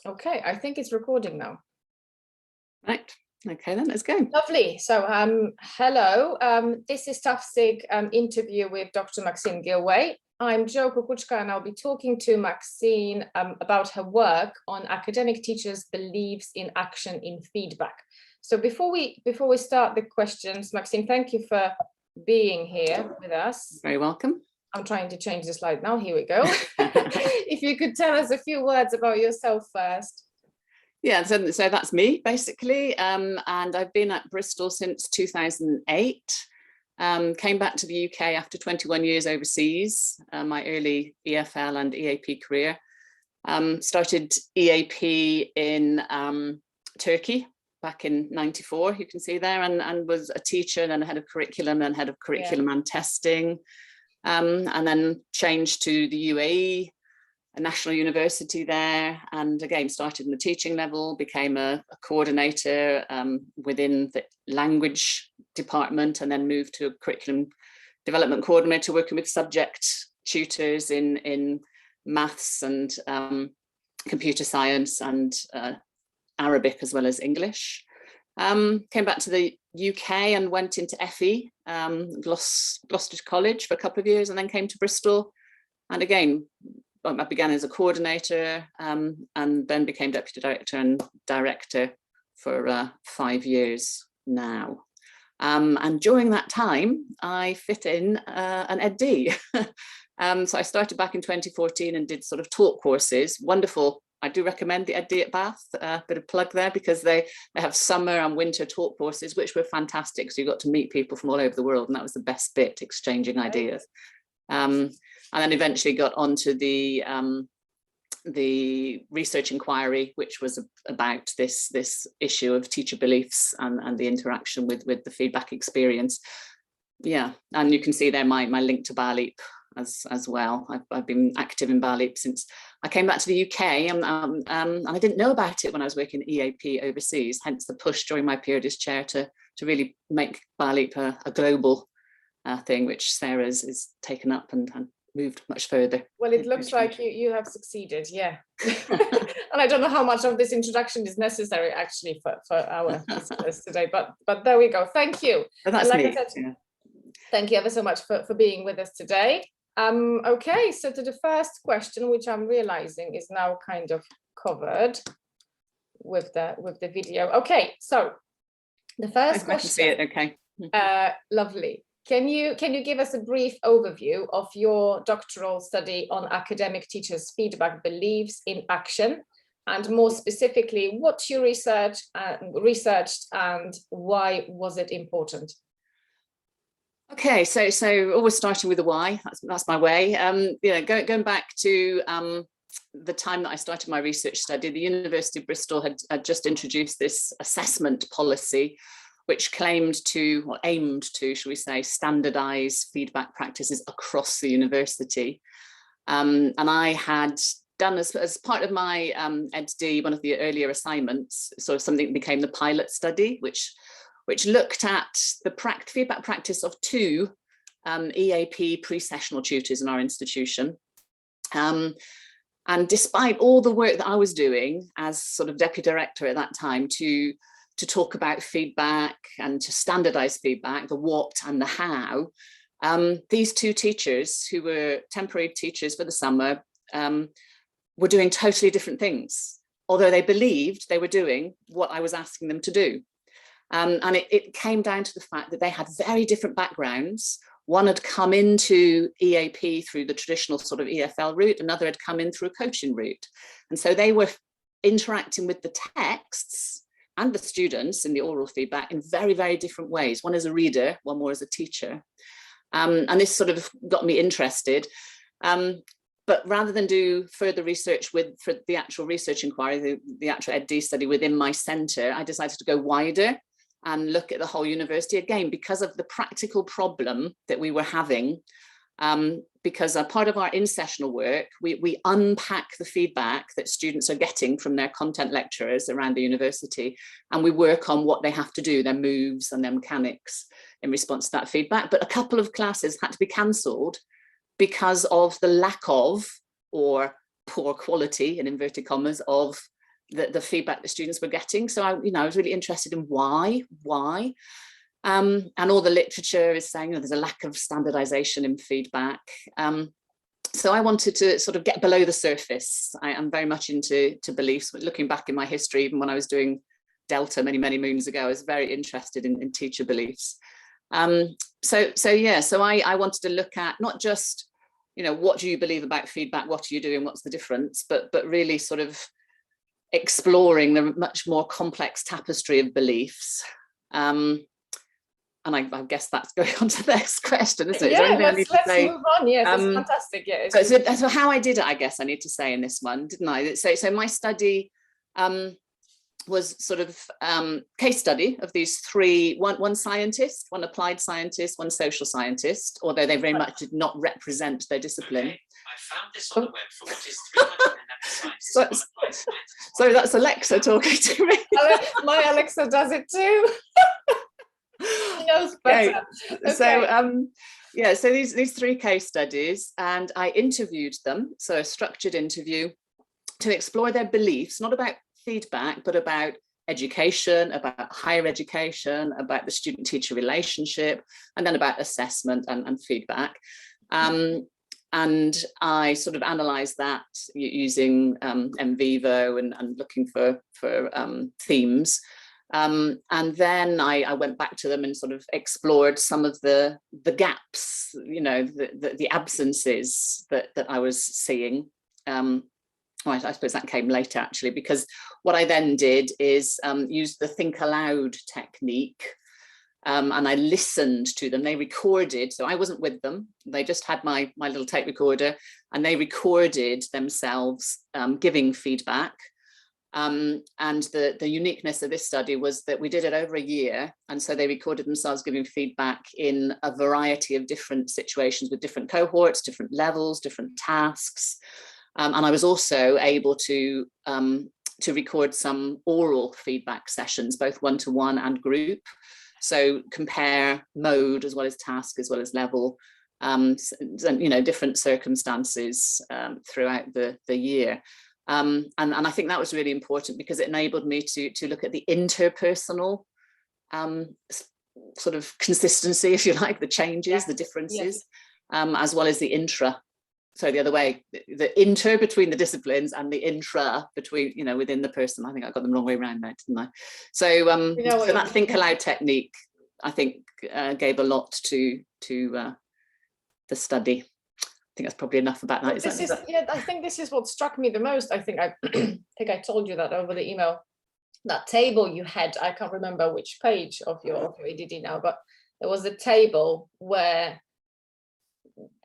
Okay, I think it's recording now. Right. Okay, then let's go. Lovely. So, hello. This is TAFSIG Interview with Dr. Maxine Gillway. I'm Jo Kukuczka, and I'll be talking to Maxine about her work on academic teachers' beliefs in action in feedback. So before we start the questions, Maxine, thank you for being here with us. Very welcome. I'm trying to change the slide now. Here we go. If you could tell us a few words about yourself first. Yeah, so that's me basically, and I've been at Bristol since 2008. Came back to the UK after 21 years overseas, my early EFL and EAP career. Started EAP in Turkey back in '94, you can see there, and was a teacher and head of curriculum and and testing. And then changed to the UAE, a national university there, and again started in the teaching level, became a coordinator within the language department, and then moved to a curriculum development coordinator working with subject tutors in maths and computer science and Arabic as well as English. Came back to the UK and went into FE, Gloucester College for a couple of years, and then came to Bristol. And again, I began as a coordinator and then became deputy director and director for 5 years now. And during that time, I fit in an EdD. So I started back in 2014 and did sort of talk courses. Wonderful. I do recommend the EdD at Bath, a bit of plug there, because they have summer and winter talk courses, which were fantastic. So you got to meet people from all over the world, and that was the best bit, exchanging ideas. And then eventually got onto the research inquiry, which was about this issue of teacher beliefs and the interaction with the feedback experience. Yeah, and you can see there my link to BALEAP as well. I've been active in BALEAP since I came back to the UK, and I didn't know about it when I was working at EAP overseas, hence the push during my period as chair to really make BALEAP a global thing, which Sarah's is taken up and moved much further. Well, it looks like you have succeeded, yeah. And I don't know how much of this introduction is necessary actually for our listeners today, but there we go. Thank you. Well, that's like me. I said, yeah. Thank you ever so much for being with us today. Okay, so to the first question, which I'm realizing is now kind of covered with the video. Okay, so the first question. I can see it. Okay. Lovely. Can you give us a brief overview of your doctoral study on academic teachers' feedback beliefs in action, and more specifically, what you researched and why was it important? Okay, so always starting with the why. That's my way. Going back to the time that I started my research study, the University of Bristol had just introduced this assessment policy, which aimed to, shall we say, standardise feedback practices across the university. And I had done as part of my EdD, one of the earlier assignments, sort of something that became the pilot study, which looked at the feedback practice of 2 EAP pre-sessional tutors in our institution. And despite all the work that I was doing as sort of deputy director at that time to talk about feedback and to standardise feedback, the what and the how, these 2 teachers who were temporary teachers for the summer were doing totally different things, although they believed they were doing what I was asking them to do. And it came down to the fact that they had very different backgrounds. One had come into EAP through the traditional sort of EFL route, another had come in through a coaching route. And so they were interacting with the texts and the students in the oral feedback in very, very different ways. One as a reader, one more as a teacher. And this sort of got me interested. But rather than do further research for the actual research inquiry, the actual EdD study within my centre, I decided to go wider and look at the whole university again, because of the practical problem that we were having. Because a part of our in-sessional work, we unpack the feedback that students are getting from their content lecturers around the university, and we work on what they have to do, their moves and their mechanics in response to that feedback. But a couple of classes had to be cancelled because of the lack of, or poor quality in inverted commas, of the feedback the students were getting. So I was really interested in why. And all the literature is saying there's a lack of standardization in feedback. So I wanted to sort of get below the surface. I am very much into beliefs. Looking back in my history, even when I was doing Delta many moons ago, I was very interested in teacher beliefs. So I wanted to look at not just, what do you believe about feedback? What are you doing? What's the difference? But really sort of exploring the much more complex tapestry of beliefs. And I guess that's going on to the next question, isn't it? Yeah, let's move on. Yes, it's fantastic. Yeah, so how I did it, I guess I need to say in this one, didn't I? So my study was sort of case study of these three, one scientist, one applied scientist, one social scientist, although they very much did not represent their discipline. Okay. I found this on the web for what is 311 scientists. So that's Alexa talking to me. My Alexa does it too. She knows better. Okay. So these three case studies, and I interviewed them, so a structured interview to explore their beliefs, not about feedback, but about education, about higher education, about the student-teacher relationship, and then about assessment and feedback. And I sort of analysed that using NVivo and looking for themes. And then I went back to them and sort of explored some of the gaps, the absences that I was seeing. I suppose that came later, actually, because what I then did is use the think aloud technique. And I listened to them. They recorded, so I wasn't with them. They just had my little tape recorder, and they recorded themselves giving feedback. And the uniqueness of this study was that we did it over a year. And so they recorded themselves giving feedback in a variety of different situations with different cohorts, different levels, different tasks. And I was also able to record some oral feedback sessions, both one-to-one and group. So compare mode as well as task as well as level, and different circumstances throughout the year. And I think that was really important because it enabled me to look at the interpersonal sort of consistency, if you like, the changes, the differences, as well as the intra. So the other way, the inter between the disciplines and the intra between, within the person. I think I got them the wrong way around there, didn't I? So, so that think aloud technique, I think, gave a lot to the study. I think that's probably enough about that. Yeah, I think this is what struck me the most. I think I told you that over the email. That table you had, I can't remember which page of your EDD now, but there was a table where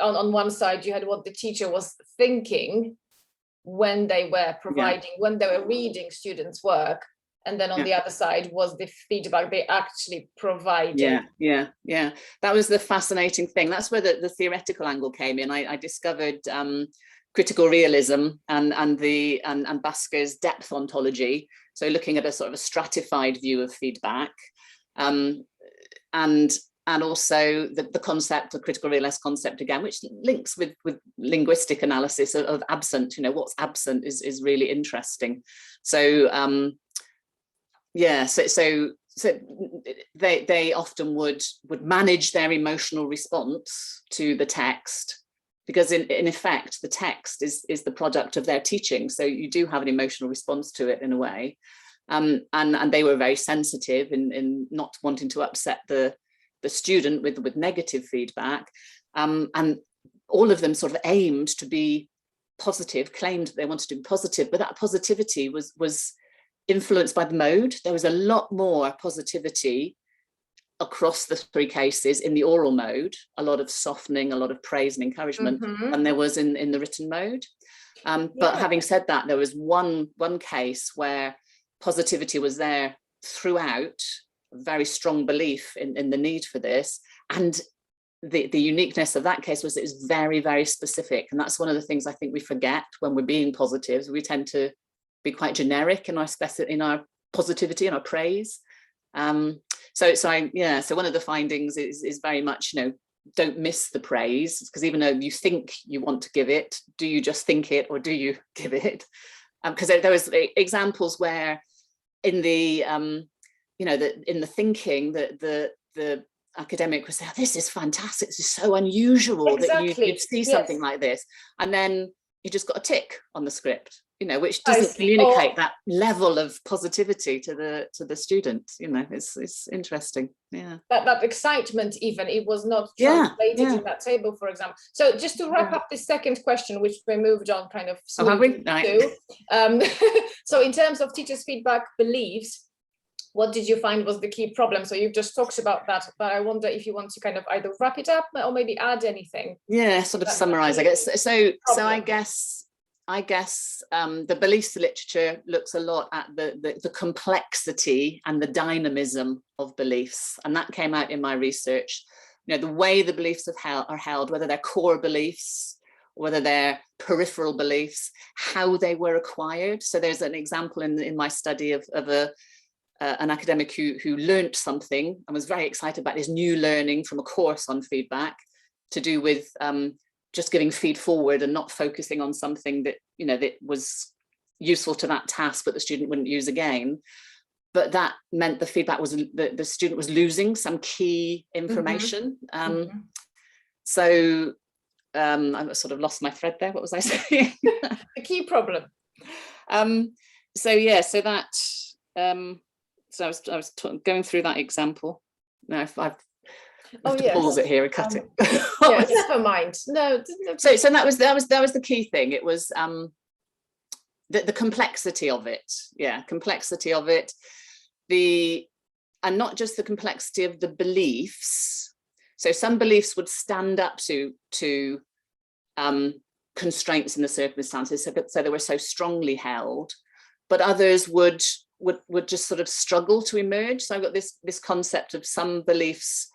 on one side you had what the teacher was thinking when they were providing, when they were reading students' work, and then on the other side was the feedback they actually provided. Yeah. That was the fascinating thing. That's where the theoretical angle came in. I discovered critical realism and Basker's depth ontology. So looking at a sort of a stratified view of feedback, and also the concept, the critical realist concept again, which links with linguistic analysis of absent. What's absent is really interesting. So so they often would manage their emotional response to the text, because in effect the text is the product of their teaching. So you do have an emotional response to it in a way, and they were very sensitive in not wanting to upset the student with negative feedback, and all of them sort of aimed to be positive, claimed they wanted to be positive, but that positivity was influenced by the mode. There was a lot more positivity across the three cases in the oral mode, a lot of softening, a lot of praise and encouragement, than there was in the written mode. But having said that, there was one case where positivity was there throughout, very strong belief in the need for this, and the uniqueness of that case was it was very, very specific. And that's one of the things I think we forget when we're being positives. We tend to be quite generic in our positivity and our praise. So one of the findings is very much, don't miss the praise, because even though you think you want to give it, do you just think it or do you give it? because there was examples where in the in the thinking that the academic would say, oh, this is fantastic, this is so unusual that you'd see something like this, and then you just got a tick on the script, which doesn't communicate that level of positivity to the student. It's interesting. Yeah, that excitement, even it was not translated in that table, for example. So just to wrap up this second question, which we moved on kind of smoothly to, so in terms of teachers' feedback beliefs, what did you find was the key problem? So you've just talked about that, but I wonder if you want to kind of either wrap it up or maybe add anything. Yeah, sort of summarize, I guess. So I guess the beliefs literature looks a lot at the complexity and the dynamism of beliefs, and that came out in my research. The way the beliefs are held, whether they're core beliefs, whether they're peripheral beliefs, how they were acquired. So there's an example in my study of an academic who learned something and was very excited about his new learning from a course on feedback to do with just giving feed forward and not focusing on something that that was useful to that task but the student wouldn't use again. But that meant the feedback was the student was losing some key information. So I sort of lost my thread there. What was I saying? The key problem. So I was going through that example. Now I've pause it here and cut it. Yes, never mind. No. So that was the key thing. It was the complexity of it. Yeah, complexity of it. And not just the complexity of the beliefs. So some beliefs would stand up to constraints in the circumstances, so they were so strongly held, but others would just sort of struggle to emerge. So I've got this concept of some beliefs,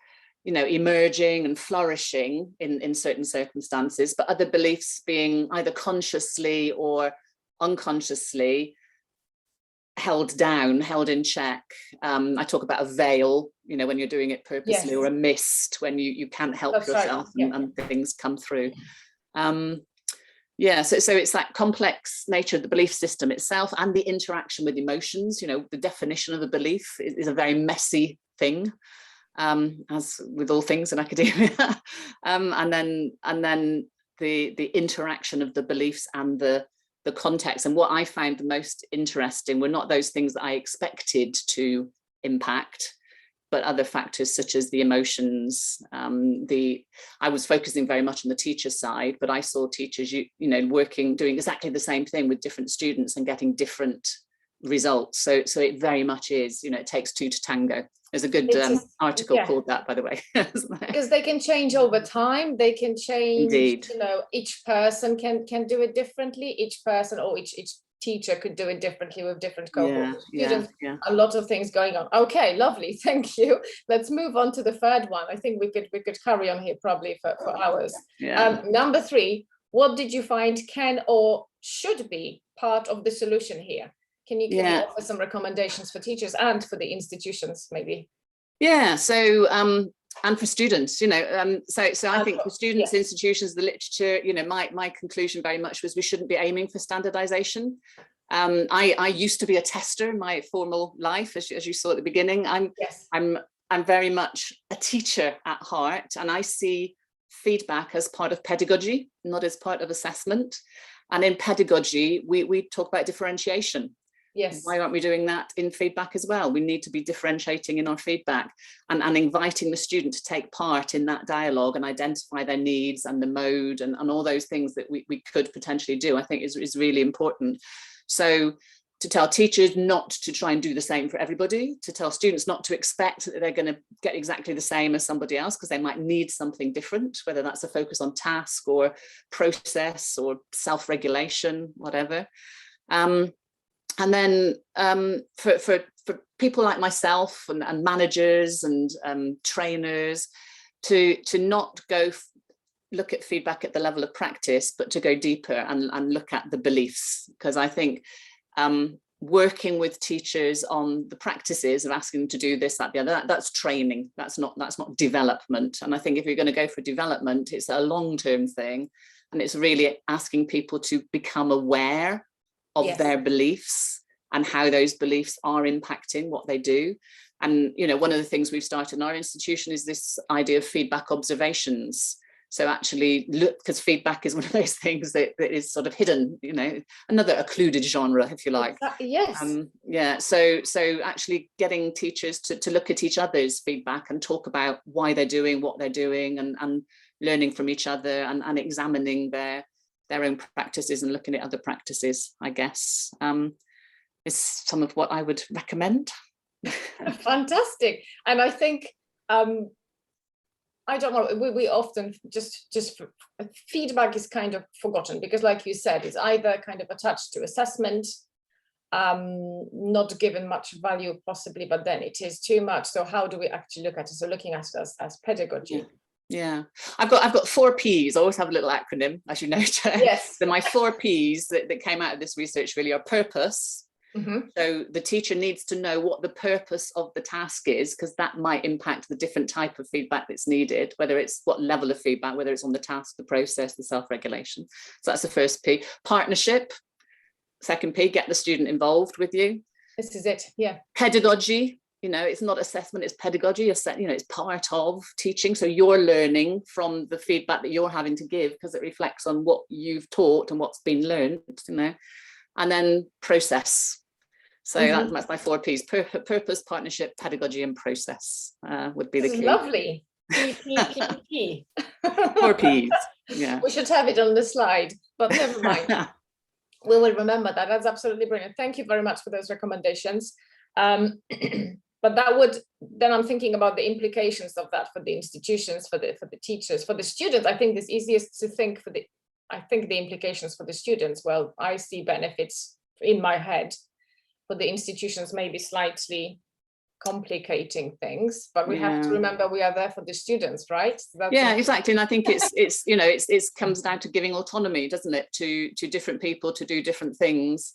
emerging and flourishing in certain circumstances, but other beliefs being either consciously or unconsciously held down, held in check. I talk about a veil, when you're doing it purposely, or a mist when you can't help yourself, and things come through. So it's that complex nature of the belief system itself and the interaction with emotions. The definition of a belief is a very messy thing, as with all things in academia. And then the interaction of the beliefs and the context. And what I found the most interesting were not those things that I expected to impact, but other factors such as the emotions. I was focusing very much on the teacher side, but I saw teachers, doing exactly the same thing with different students and getting different results. So it very much is, it takes two to tango. There's a good article called that, by the way. Because they can change over time. They can change. Indeed. Each person can do it differently. Each person or each teacher could do it differently with different cohorts of students. A lot of things going on. Okay, lovely, thank you. Let's move on to the third one. I think we could carry on here probably for hours. Number 3, what did you find can or should be part of the solution here? Can you offer some recommendations for teachers and for the institutions, maybe? So and for students, so I think for students, institutions, the literature, my conclusion very much was we shouldn't be aiming for standardization. I used to be a tester in my formal life, as you saw at the beginning. I'm very much a teacher at heart, and I see feedback as part of pedagogy, not as part of assessment. And in pedagogy, we talk about differentiation. Yes. Why aren't we doing that in feedback as well? We need to be differentiating in our feedback and inviting the student to take part in that dialogue and identify their needs and the mode and all those things that we could potentially do, I think is really important. So to tell teachers not to try and do the same for everybody, to tell students not to expect that they're going to get exactly the same as somebody else, because they might need something different, whether that's a focus on task or process or self-regulation, whatever. And then for people like myself and managers and trainers to not go look at feedback at the level of practice, but to go deeper and look at the beliefs, because I think working with teachers on the practices of asking them to do this, that, the other, that's training. That's not development. And I think if you're going to go for development, it's a long-term thing, and it's really asking people to become aware of Yes. their beliefs and how those beliefs are impacting what they do. And, you know, one of the things we've started in our institution is this idea of feedback observations. So actually look, because feedback is one of those things that is sort of hidden, you know, another occluded genre, if you like. Yes. Yeah, so actually getting teachers to look at each other's feedback and talk about why they're doing what they're doing, and learning from each other, and examining their own practices and looking at other practices, I guess, is some of what I would recommend. Fantastic. And I think I don't know, we often just feedback is kind of forgotten, because like you said, it's either kind of attached to assessment, not given much value possibly, but then it is too much. So how do we actually look at it? So looking at it as pedagogy. Yeah, I've got 4 Ps. I always have a little acronym, as you know. Yes. So my 4 Ps that came out of this research really are purpose. Mm-hmm. So the teacher needs to know what the purpose of the task is, because that might impact the different type of feedback that's needed, whether it's what level of feedback, whether it's on the task, the process, the self-regulation. So that's the first P. Partnership. Second P, get the student involved with you. This is it. Yeah. Pedagogy. You know, it's not assessment, it's pedagogy. You know, it's part of teaching. So you're learning from the feedback that you're having to give, because it reflects on what you've taught and what's been learned, you know. And then process. So that's my 4 Ps: purpose, partnership, pedagogy, and process would be the key. Lovely. P. 4 Ps. Yeah. We should have it on the slide, but never mind. We will remember that. That's absolutely brilliant. Thank you very much for those recommendations. But that would, then I'm thinking about the implications of that for the institutions, for the teachers, for the students. I think it's easiest to think the implications for the students. Well, I see benefits in my head. For the institutions, maybe slightly complicating things, but we have to remember we are there for the students, right? So that's exactly. And I think it's you know, it comes down to giving autonomy, doesn't it, to different people to do different things.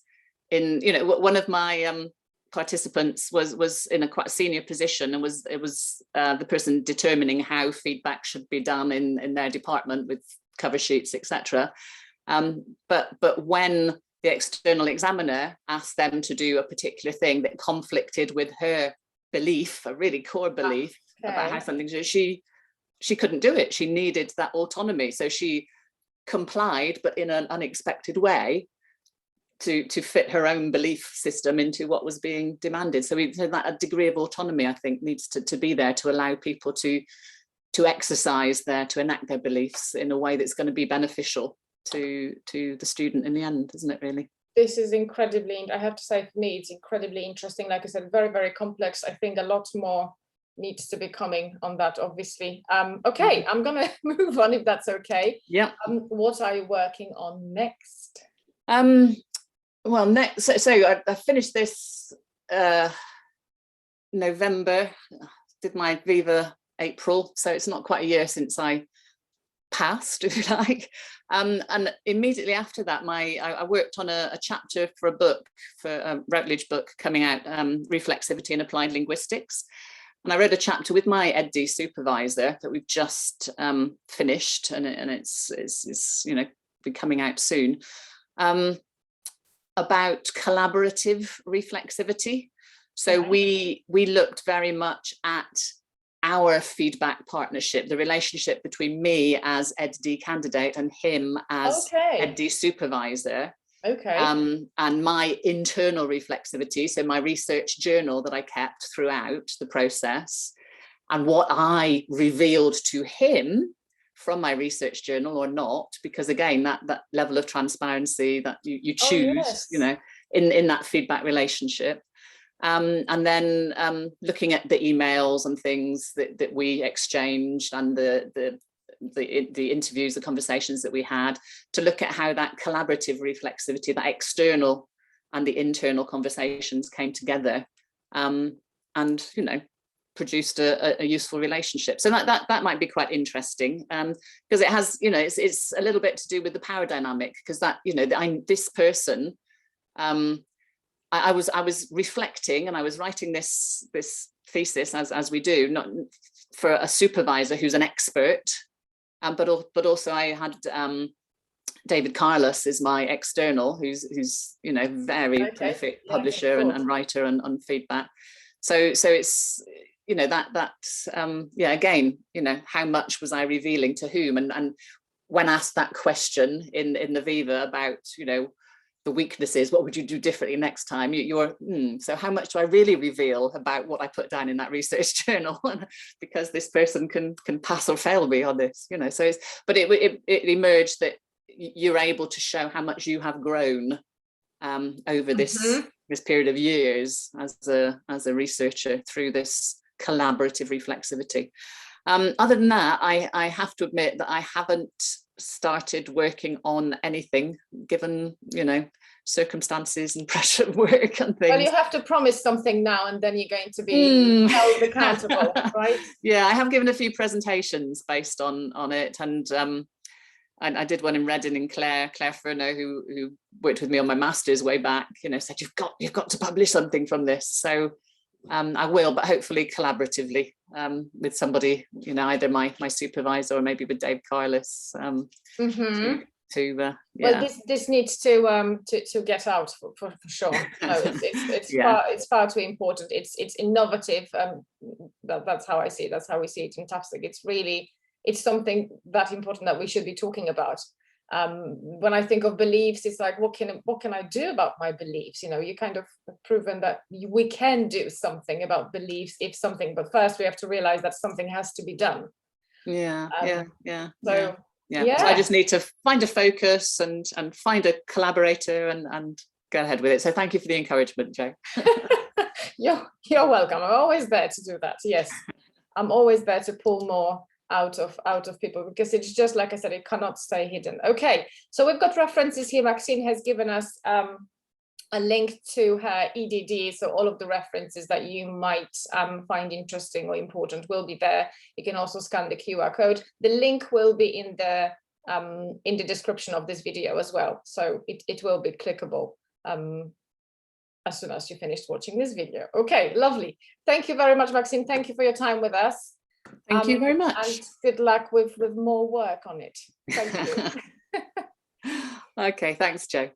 In, you know, one of my participants was in a quite senior position, and it was the person determining how feedback should be done in their department with cover sheets, etc. But when the external examiner asked them to do a particular thing that conflicted with her belief, a really core belief about how something she couldn't do it. She needed that autonomy, so she complied, but in an unexpected way, to fit her own belief system into what was being demanded. So that a degree of autonomy, I think, needs to be there to allow people to exercise to enact their beliefs in a way that's going to be beneficial to the student in the end, isn't it, really? This is incredibly, I have to say, for me, it's incredibly interesting. Like I said, very, very complex. I think a lot more needs to be coming on that, obviously. Okay, I'm going to move on, if that's okay. Yeah. What are you working on next? Well, next, so I finished this November, did my Viva April, so it's not quite a year since I passed, if you like. And immediately after that, I worked on a chapter for a book, for a Routledge book coming out, Reflexivity and Applied Linguistics. And I wrote a chapter with my EdD supervisor that we've just finished, and it's you know, be coming out soon, about collaborative reflexivity. So we looked very much at our feedback partnership, the relationship between me as EdD candidate and him as EdD supervisor. And my internal reflexivity, so my research journal that I kept throughout the process, and what I revealed to him from my research journal or not, because again, that level of transparency that you choose, you know, in that feedback relationship. And then looking at the emails and things that we exchanged, and the interviews, the conversations that we had, to look at how that collaborative reflexivity, that external and the internal conversations came together, and, you know, produced a useful relationship. So that might be quite interesting, because it has, you know, it's a little bit to do with the power dynamic, because that, you know, this person, I was reflecting, and I was writing this thesis, as we do, not for a supervisor who's an expert, but also I had David Carlos is my external, who's you know, very prolific publisher and writer on feedback. So it's, you know, that's yeah, again, you know, how much was I revealing to whom? And when asked that question in the Viva about, you know, the weaknesses, what would you do differently next time? So how much do I really reveal about what I put down in that research journal? Because this person can pass or fail me on this, you know. So but it emerged that you're able to show how much you have grown over this period of years as a researcher through this collaborative reflexivity. Other than that, I have to admit that I haven't started working on anything, given, you know, circumstances and pressure of work and things. Well, you have to promise something now, and then you're going to be held accountable, right? Yeah, I have given a few presentations based on it, and I did one in Reading, and Claire Furno, who worked with me on my master's way back, you know, said you've got to publish something from this. So I will, but hopefully collaboratively with somebody, you know, either my supervisor or maybe with Dave Carlos. Yeah. Well, this needs to get out for sure. No, it's far too important. It's innovative. That's how I see it. That's how we see it in TAFSIG. It's something that important that we should be talking about. When I think of beliefs, it's like, what can I do about my beliefs? You know, you kind of proven that we can do something about beliefs but first we have to realize that something has to be done. So I just need to find a focus and find a collaborator and go ahead with it. So thank you for the encouragement, Jo. You're welcome. I'm always there to do that. Yes, I'm always there to pull more out of people, because it's just like I said, it cannot stay hidden. Okay, so we've got references here. Maxine has given us a link to her EDD, so all of the references that you might find interesting or important will be there. You can also scan the QR code. The link will be in the description of this video as well, so it will be clickable as soon as you finished watching this video. Okay, lovely. Thank you very much, Maxine. Thank you for your time with us. Thank you very much. And good luck with more work on it. Thank you. Okay, thanks, Jo.